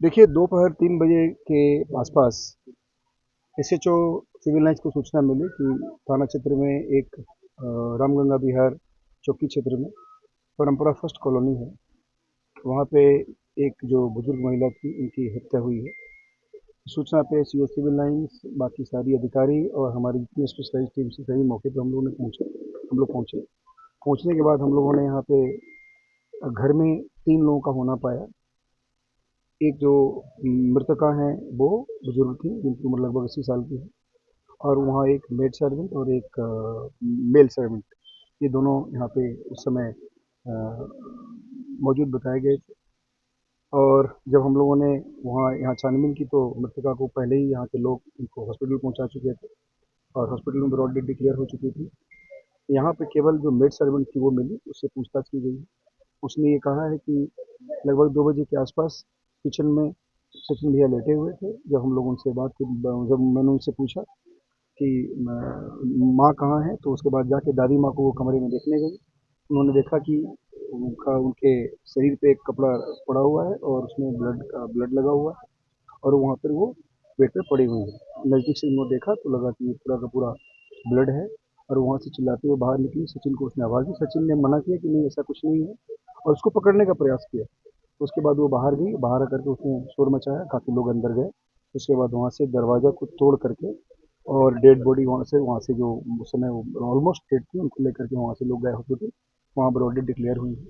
देखिए, दोपहर 3 बजे के आसपास एसएचओ सिविल लाइंस को सूचना मिली कि थाना क्षेत्र में एक रामगंगा विहार चौकी क्षेत्र में परंपरा फर्स्ट कॉलोनी है, वहाँ पे एक जो बुजुर्ग महिला थी उनकी हत्या हुई है। सूचना पे सीओ सिविल लाइंस, बाकी सारी अधिकारी और हमारी जितनी स्पेशलाइज्ड टीम से सभी मौके पे हम लोग पहुँचे। पहुँचने के बाद हम लोगों ने यहाँ पे घर में 3 लोगों का होना पाया। एक जो मृतका हैं वो बुजुर्ग थी जिनकी उम्र लगभग 80 साल की है, और वहाँ एक मेड सर्वेंट और एक मेल सर्वेंट, ये दोनों यहाँ पे उस समय मौजूद बताए गए थे। और जब हम लोगों ने वहाँ यहाँ छानबीन की तो मृतका को पहले ही यहाँ के लोग उनको हॉस्पिटल पहुँचा चुके थे और हॉस्पिटल में ब्रॉड डेड डिक्लेयर हो चुकी थी। यहाँ पे केवल जो मेड सर्वेंट थी वो मिली, उससे पूछताछ की गई। उसने ये कहा है कि लगभग 2 बजे के आसपास किचन में सचिन भैया लेटे हुए थे। जब हम लोग उनसे बात की, जब मैंने उनसे पूछा कि माँ कहाँ है, तो उसके बाद जाके दादी माँ को वो कमरे में देखने गई। उन्होंने देखा कि उनके शरीर पे एक कपड़ा पड़ा हुआ है और उसमें ब्लड लगा हुआ है, और वहाँ पर वो बेड पे पड़ी हुई है। नज़दीक से उन्होंने देखा तो लगा कि ये पूरा का पूरा ब्लड है, और वहाँ से चिल्लाते हुए बाहर निकली। सचिन को उसने आवाज़ दी, सचिन ने मना किया कि नहीं ऐसा कुछ नहीं है, और उसको पकड़ने का प्रयास किया। तो उसके बाद वो बाहर गई, बाहर आकर के उसने शोर मचाया, काफ़ी लोग अंदर गए। उसके बाद वहाँ से दरवाज़ा को तोड़ करके और डेड बॉडी वहाँ से जो उस समय वो ऑलमोस्ट डेड थी, उनको लेकर के वहाँ से लोग गए हॉस्पिटल। वहाँ ब्रॉड डेड डिक्लेयर हुई है,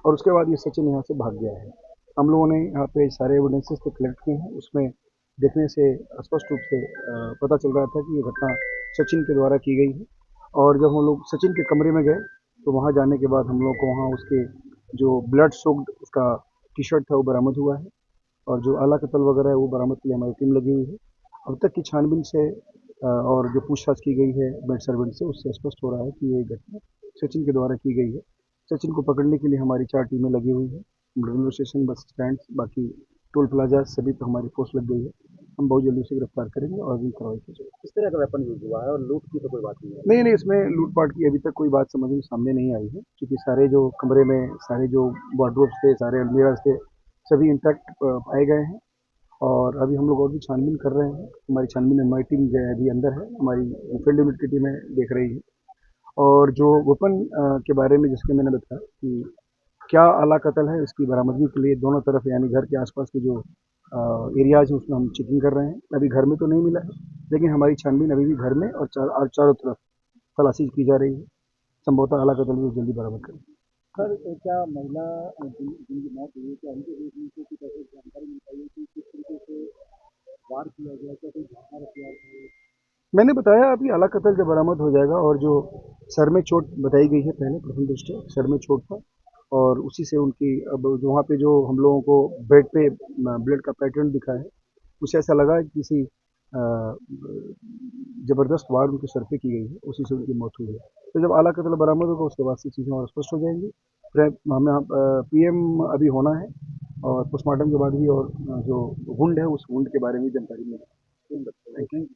और उसके बाद ये सचिन यहाँ से भाग गया है। हम लोगों ने यहाँ पे सारे एविडेंसेस तो कलेक्ट किए हैं। उसमें देखने से स्पष्ट रूप से पता चल रहा था कि ये घटना सचिन के द्वारा की गई है। और जब हम लोग सचिन के कमरे में गए तो वहाँ जाने के बाद हम लोग को वहाँ उसके जो ब्लड सोक्ड उसका टी शर्ट था वो बरामद हुआ है, और जो आला कतल वगैरह है वो बरामद के लिए हमारी टीम लगी हुई है। अब तक की छानबीन से और जो पूछताछ की गई है मेड सर्वेंट से, उससे स्पष्ट हो रहा है कि ये घटना सचिन के द्वारा की गई है। सचिन को पकड़ने के लिए हमारी 4 टीमें लगी हुई है। रेलवे स्टेशन, बस स्टैंड, बाकी टोल प्लाजा सभी पर हमारी फोर्स लग गई है। हम बहुत जल्दी उसे गिरफ्तार करेंगे और भी कार्रवाई की जाएगी। किस तरह का वेपन यूज हुआ है और लूट की तो कोई बात नहीं है। नहीं नहीं, इसमें लूटपाट की अभी तक कोई बात समझ में सामने नहीं आई है, क्योंकि सारे जो कमरे में सारे जो वार्डरोब्स थे, सारे अलमीराज थे, सभी इंटैक्ट पाए गए हैं। और अभी हम लोग और भी छानबीन कर रहे हैं। हमारी छानबीन, हमारी टीम जो है अभी अंदर है, हमारी फील्ड यूनिट की टीमें देख रही है। और जो वेपन के बारे में जिसके मैंने बताया कि क्या आला कत्ल है, इसकी बरामदगी के लिए दोनों तरफ यानी घर के आसपास के जो एरियाज हैं उसमें हम चेकिंग कर रहे हैं। अभी घर में तो नहीं मिला है, लेकिन हमारी छानबीन अभी भी घर में और चारों तरफ तलाशी की जा रही है। संभवतः आला कत्ल भी जल्दी बरामद करें। सर, क्या महिला जिनकी मौत हुई है, क्या उनके बीच में कुछ ऐसी जानकारी मिल पाई है कि किस तरीके से वार किया गया, क्या कोई घटना रखा है। मैंने बताया अभी आला कत्ल जब बरामद हो जाएगा, और जो सर में चोट बताई गई है, पहले प्रथम दृष्टया सर में चोट था, और उसी से उनकी अब जो वहाँ पे जो हम लोगों को बेड पे ब्लड का पैटर्न दिखा है, उसे ऐसा लगा कि किसी जबरदस्त वार उनके सर पे की गई है, उसी से उनकी मौत हुई है। तो जब आला कत्ल बरामद होगा उसके बाद से चीज़ें और स्पष्ट हो जाएंगी। फिर हमें पीएम अभी होना है, और पोस्टमार्टम के बाद भी और जो वुंड है उस वुंड के बारे में जानकारी मिलेगी। Thank you.